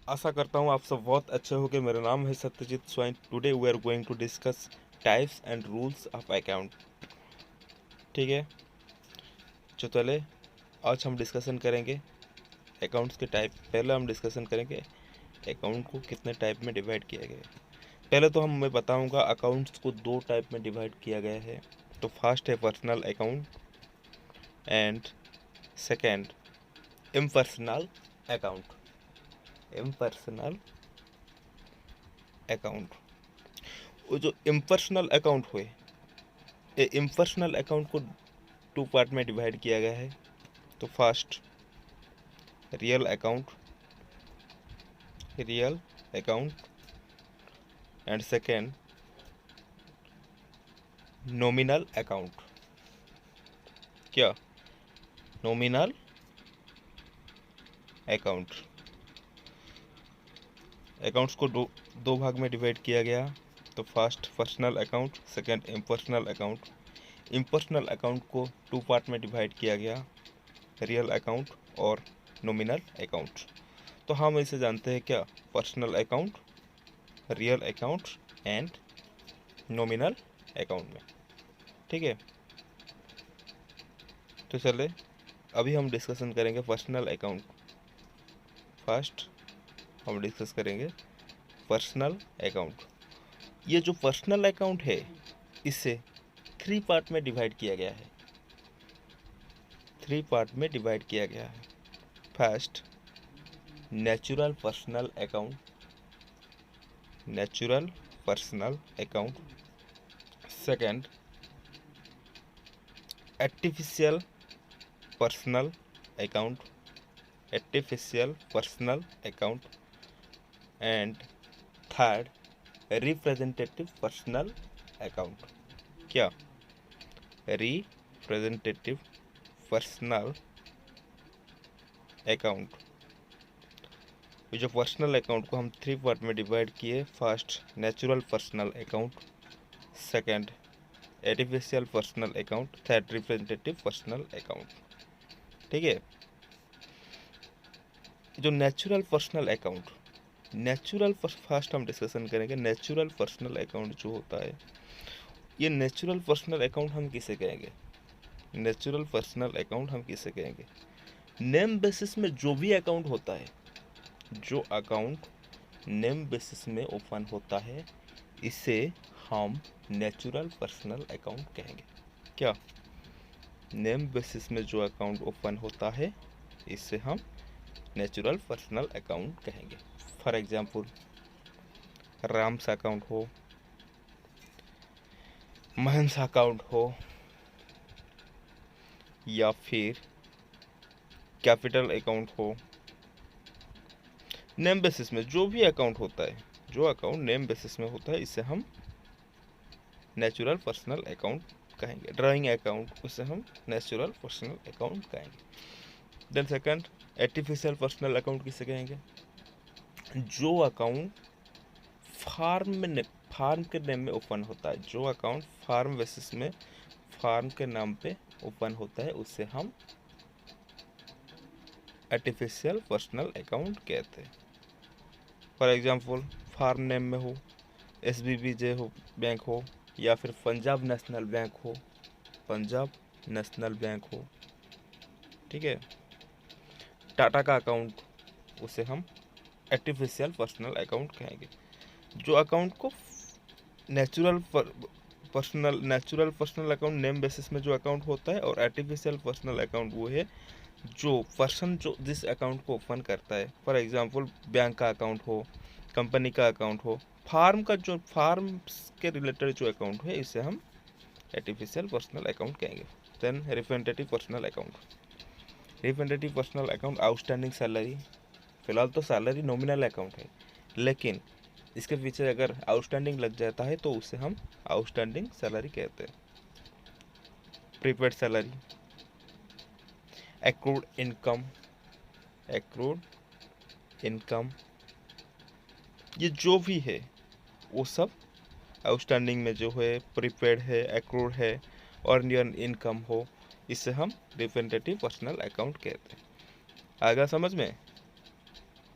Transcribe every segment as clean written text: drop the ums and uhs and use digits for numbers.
आशा करता हूँ आप सब बहुत अच्छे होंगे। मेरा नाम है Satyajit Swain. Today we are going to discuss types and rules of account. ठीक है, चले आज हम डिस्कशन करेंगे अकाउंट्स के टाइप। पहले हम डिस्कशन करेंगे अकाउंट को कितने टाइप में डिवाइड किया गया है। पहले तो मैं बताऊंगा अकाउंट्स को दो टाइप में डिवाइड किया गया है। तो फर्स्ट है personal account and second impersonal account. Impersonal account, वो जो इम्पर्सनल अकाउंट हुए, ये इम्पर्सनल अकाउंट को टू पार्ट में डिवाइड किया गया है। तो first real account, real account and second nominal account. क्या? Nominal account. अकाउंट्स को दो भाग में डिवाइड किया गया। तो first personal account, second impersonal account. Impersonal account को टू पार्ट में डिवाइड किया गया, रियल अकाउंट और नॉमिनल अकाउंट। तो हम इसे जानते हैं क्या? Personal account, real account and nominal account में। ठीक है, तो चले अभी हम डिस्कशन करेंगे पर्सनल अकाउंट। फर्स्ट हम डिस्कस करेंगे पर्सनल अकाउंट। ये जो पर्सनल अकाउंट है इसे थ्री पार्ट में डिवाइड किया गया है। थ्री पार्ट में डिवाइड किया गया है। First natural personal account, natural personal account. Second artificial personal account, artificial personal account and third representative personal account. क्या? Representative personal account. जो पर्सनल अकाउंट को हम थ्री पार्ट में डिवाइड किए। First natural personal account, second artificial personal account, third representative personal account. ठीक है, जो natural personal account, natural first हम डिस्कशन करेंगे। नेचुरल पर्सनल अकाउंट जो होता है, ये नेचुरल पर्सनल अकाउंट हम किसे कहेंगे? नेचुरल पर्सनल अकाउंट हम किसे कहेंगे? नेम बेसिस में जो भी अकाउंट होता है, जो अकाउंट नेम बेसिस में ओपन होता है, इसे हम नेचुरल पर्सनल अकाउंट कहेंगे। क्या? नेम बेसिस में जो अकाउंट ओपन होता है इसे हम नेचुरल पर्सनल अकाउंट कहेंगे। फॉर एग्जांपल राम्स अकाउंट हो, महंस अकाउंट हो, या फिर कैपिटल अकाउंट हो। नेम बेसिस में जो भी अकाउंट होता है, जो अकाउंट नेम बेसिस में होता है, इसे हम नेचुरल पर्सनल अकाउंट कहेंगे। ड्राइंग अकाउंट, उसे हम नेचुरल पर्सनल अकाउंट कहेंगे। Then second artificial personal account किसे कहेंगे? जो अकाउंट फार्म के नेम में ओपन होता है, जो अकाउंट फार्म बेसिस में फार्म के नाम पे ओपन होता है, उसे हम आर्टिफिशियल पर्सनल अकाउंट कहते हैं। फॉर एग्जांपल फार्म नेम में हो, SBBJ हो बैंक हो, या फिर पंजाब नेशनल बैंक हो, पंजाब नेशनल बैंक हो। ठीक है, टाटा का अकाउंट, उसे हम आर्टिफिशियल पर्सनल अकाउंट कहेंगे। जो अकाउंट को natural personal account name basis में जो अकाउंट होता है, और आर्टिफिशियल पर्सनल अकाउंट वो है जो पर्सन जो जिस अकाउंट को ओपन करता है। फॉर एग्जांपल बैंक का अकाउंट हो, कंपनी का अकाउंट हो, फार्म का जो फार्म के रिलेटेड जो अकाउंट है, इसे हम आर्टिफिशियल पर्सनल अकाउंट कहेंगे। Then representative personal account. Representative personal account outstanding salary. फिलहाल तो सैलरी नॉमिनल अकाउंट है, लेकिन इसके पीछे अगर आउटस्टैंडिंग लग जाता है तो उसे हम आउटस्टैंडिंग सैलरी कहते हैं। Prepaid salary, accrued income, accrued income, ये जो भी है वो सब आउटस्टैंडिंग में जो है, प्रीपेड है, एक्रूड है और अर्न इनकम हो, इसे हम रिप्रेजेंटेटिव पर्सनल अकाउंट कहते हैं। आएगा समझ में?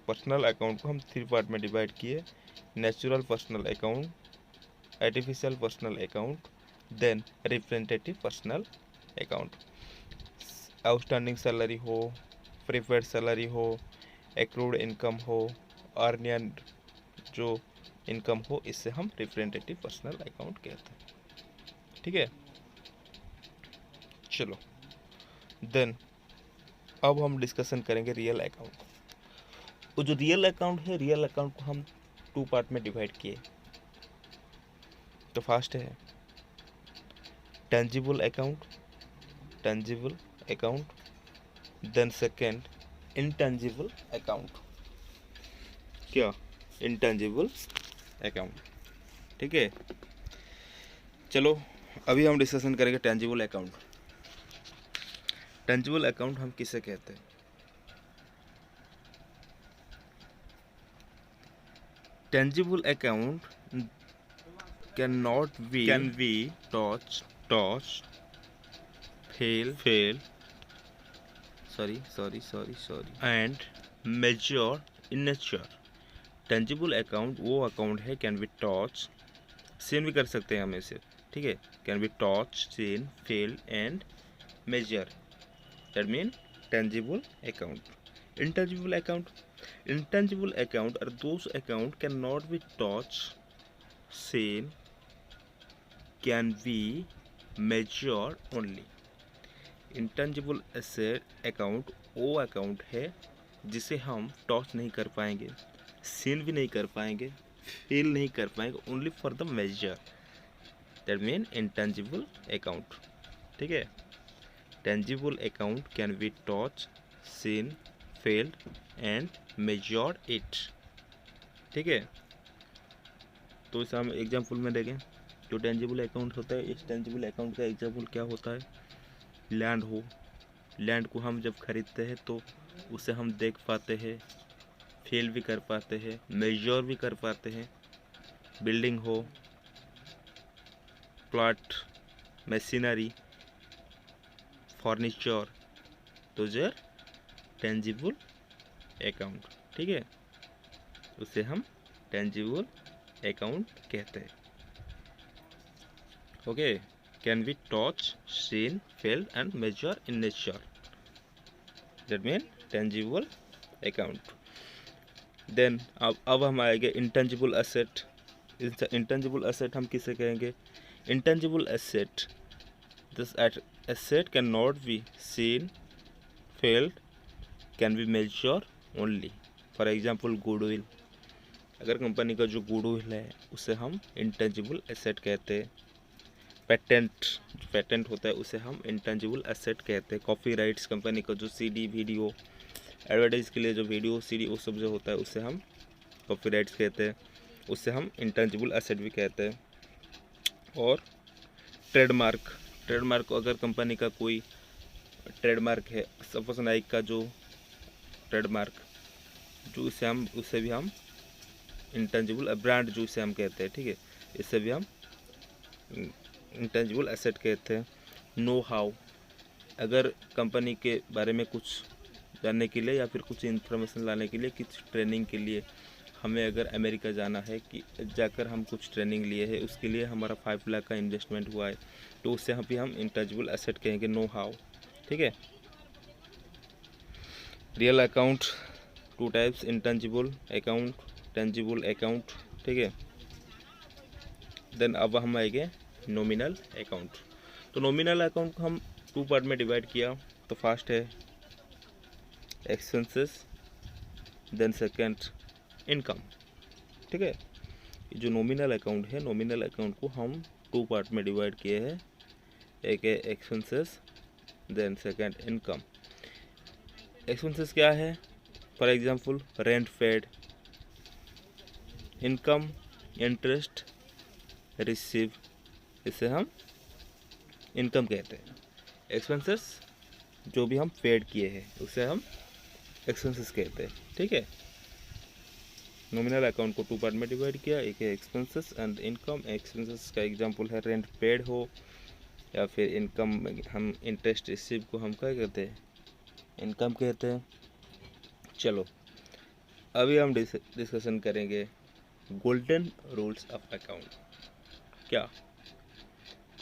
पर्सनल अकाउंट को हम 3 पार्ट में डिवाइड किए, natural personal account, artificial personal account, then representative personal account. Outstanding salary हो, प्रीपेड सैलरी हो, एक्रूड इनकम हो, अर्नियन जो इनकम हो, इससे हम रिप्रेजेंटेटिव पर्सनल अकाउंट कहते हैं। ठीक है, चलो देन अब हम डिस्कशन करेंगे रियल अकाउंट। वो जो रियल अकाउंट है, रियल अकाउंट को हम 2 पार्ट में डिवाइड किए। तो फर्स्ट है tangible account, tangible account, then second intangible account. क्या? Intangible account. ठीक है, चलो अभी हम डिस्कशन करेंगे टेंजिबल अकाउंट। टेंजिबल अकाउंट हम किसे कहते हैं? Tangible account can be touched, fail, and measured in nature। Tangible account वो अकाउंट है कैन बी टच, सीन भी कर सकते हैं हम इसे। ठीक है, can be touch, seen, fail and measure, that mean tangible account. Intangible account are those account can not be touch, seen, can be measured only. Intangible asset account वो account है जिसे हम टच नहीं कर पाएंगे, सीन भी नहीं कर पाएंगे, फील नहीं कर पाएंगे, only for the measure, that mean intangible account. ठीक है, tangible account can be touch, seen, felt and measured it. ठीक है, तो इसे हम एग्जाम्पल में देखें। जो टेंजिबल अकाउंट होता है, इस टेंजिबल अकाउंट का एग्जाम्पल क्या होता है? लैंड हो, लैंड को हम जब खरीदते हैं तो उसे हम देख पाते हैं, फील भी कर पाते हैं, मेजर भी कर पाते हैं। बिल्डिंग हो, प्लॉट, मशीनरी, फर्नीचर, तो जो टेंजिबल अकाउंट। ठीक है, उसे हम टेंजिबल अकाउंट कहते हैं। Okay, can be touch, seen, fail and measure in nature, that mean tangible account. Then अब हम आएंगे इंटेंजिबल एसेट। इंटेंजिबल एसेट हम किसे कहेंगे? Intangible asset, this asset can not be seen, felt, can be measure only. For example goodwill, अगर company का जो goodwill है उसे हम इंटेंजिबल एसेट कहते हैं। पेटेंट होता है उसे हम इंटेंजिबल एसेट कहते हैं। कॉपीराइट्स, कंपनी का जो सीडी, वीडियो, एडवर्टाइज के लिए जो वीडियो, सीडी, वो सब जो होता है उसे हम कॉपीराइट्स कहते हैं, उससे हम इंटेंजिबल एसेट भी कहते हैं। और ट्रेडमार्क को, अगर कंपनी का कोई ट्रेडमार्क है, सपोज नाइक का जो ट्रेडमार्क, जो उसे भी हम इंटेंजिबल ब्रांड जो इसे हम कहते हैं। ठीक है, इससे भी हम इंटेंजिबल एसेट कहते हैं। नो हाउ, अगर कंपनी के बारे में कुछ जानने के लिए या फिर कुछ इन्फॉर्मेशन लाने के लिए, कुछ ट्रेनिंग के लिए हमें अगर अमेरिका जाना है, कि जाकर हम कुछ ट्रेनिंग लिए है, उसके लिए हमारा 5 लाख का इन्वेस्टमेंट हुआ है, तो उससे हम इंटेंजिबल एसेट कहेंगे, नो हाउ। ठीक है, real account 2 types, intangible account, tangible account. ठीक है, देन अब हम आएंगे नॉमिनल अकाउंट। तो नॉमिनल अकाउंट को हम 2 पार्ट में डिवाइड किया। तो फर्स्ट है एक्सपेंसेस, देन सेकेंड इनकम। ठीक है, जो नॉमिनल अकाउंट है, नॉमिनल अकाउंट को हम 2 पार्ट में डिवाइड किए हैं। एक है expenses, then second income. Expenses क्या है? For example rent paid, income interest receive, इसे हम इनकम कहते हैं। एक्सपेंसेस जो भी हम पेड किए हैं उसे हम एक्सपेंसेस कहते हैं। ठीक है, नॉमिनल अकाउंट को 2 पार्ट में डिवाइड किया, एक है एक्सपेंसेस एंड इनकम। एक्सपेंसेस का एग्जांपल है रेंट पेड हो, या फिर इनकम हम इंटरेस्ट रिसीव को हम क्या कहते हैं? इनकम कहते हैं। चलो अभी हम डिस्कशन करेंगे गोल्डन रूल्स ऑफ अकाउंट। क्या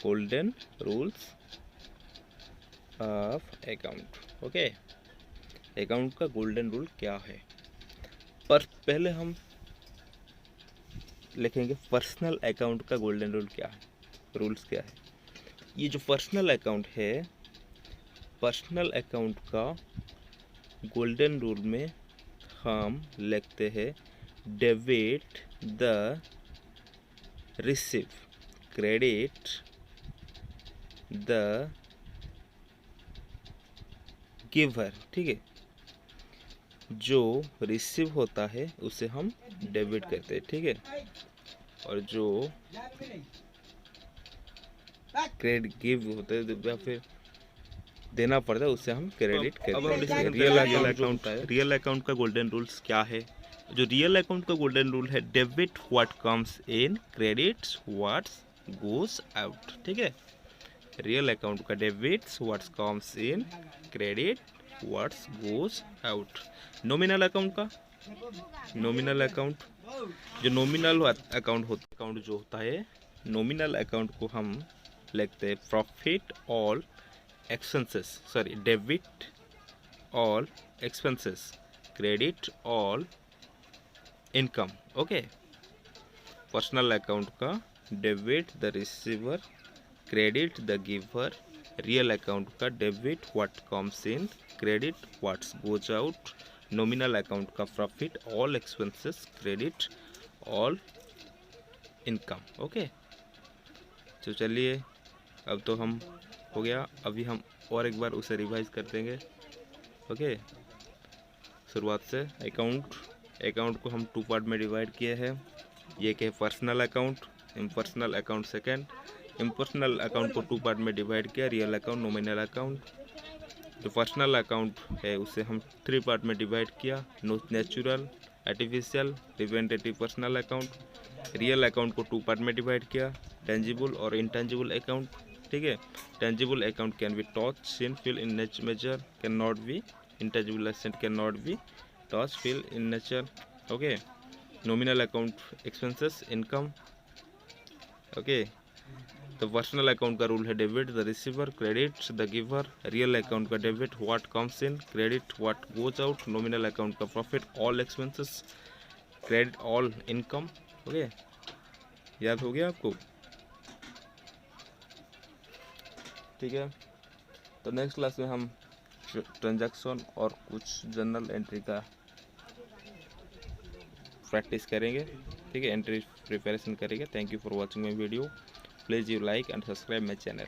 golden rules of account? Okay, account का गोल्डन रूल क्या है। पर पहले हम लिखेंगे पर्सनल अकाउंट का गोल्डन रूल क्या है, रूल्स क्या है। ये जो पर्सनल अकाउंट है, पर्सनल अकाउंट का गोल्डन रूल में हम लिखते हैं debit the receive, credit the giver. ठीक है, जो रिसीव होता है उसे हम डेबिट करते हैं, ठीक है, और जो क्रेडिट गिव होता है या फिर देना पड़ता है उसे हम क्रेडिट करते हैं। रियल अकाउंट का गोल्डन रूल्स क्या है। जो रियल अकाउंट का गोल्डन रूल है debit what comes in, credit what goes out. ठीक है, रियल अकाउंट का debit what comes in, credit what goes out. Nominal account का, नॉमिनल अकाउंट, जो नॉमिनल अकाउंट जो होता है, नॉमिनल अकाउंट को हम लिखते हैं profit all expenses, sorry debit all expenses, credit all income. Okay, personal account का debit the receiver, credit the giver. Real account का debit what comes in, credit what goes out. Nominal account का profit all expenses, credit all income. Okay, तो चलिए अब तो हम हो गया, अभी हम और एक बार उसे रिवाइज कर देंगे। ओके, शुरुआत से अकाउंट को हम 2 पार्ट में डिवाइड किए हैं। ये कि personal account, impersonal account second. Impersonal account को 2 पार्ट में डिवाइड किया, रियल अकाउंट, नॉमिनल अकाउंट। जो पर्सनल अकाउंट है उसे हम 3 पार्ट में डिवाइड किया, natural, artificial, representative personal account. Real account को 2 पार्ट में डिवाइड किया, टेंजिबल और इंटेंजिबल अकाउंट। ठीक है, tangible account can be touch, seen, feel in nature, can not be, intangible asset can not be touch, feel in nature. Okay, nominal account expenses, income. Okay, तो personal account का rule है debit the receiver, credit the giver. Real account का debit what comes in, credit what goes out. Nominal account का profit all expenses, credit all income. Okay, याद हो गया आपको? ठीक है, तो नेक्स्ट क्लास में हम ट्रांजैक्शन और कुछ जर्नल एंट्री का प्रैक्टिस करेंगे। ठीक है, एंट्री प्रिपरेशन करेंगे। Thank you for watching my video. Please you like and subscribe my channel.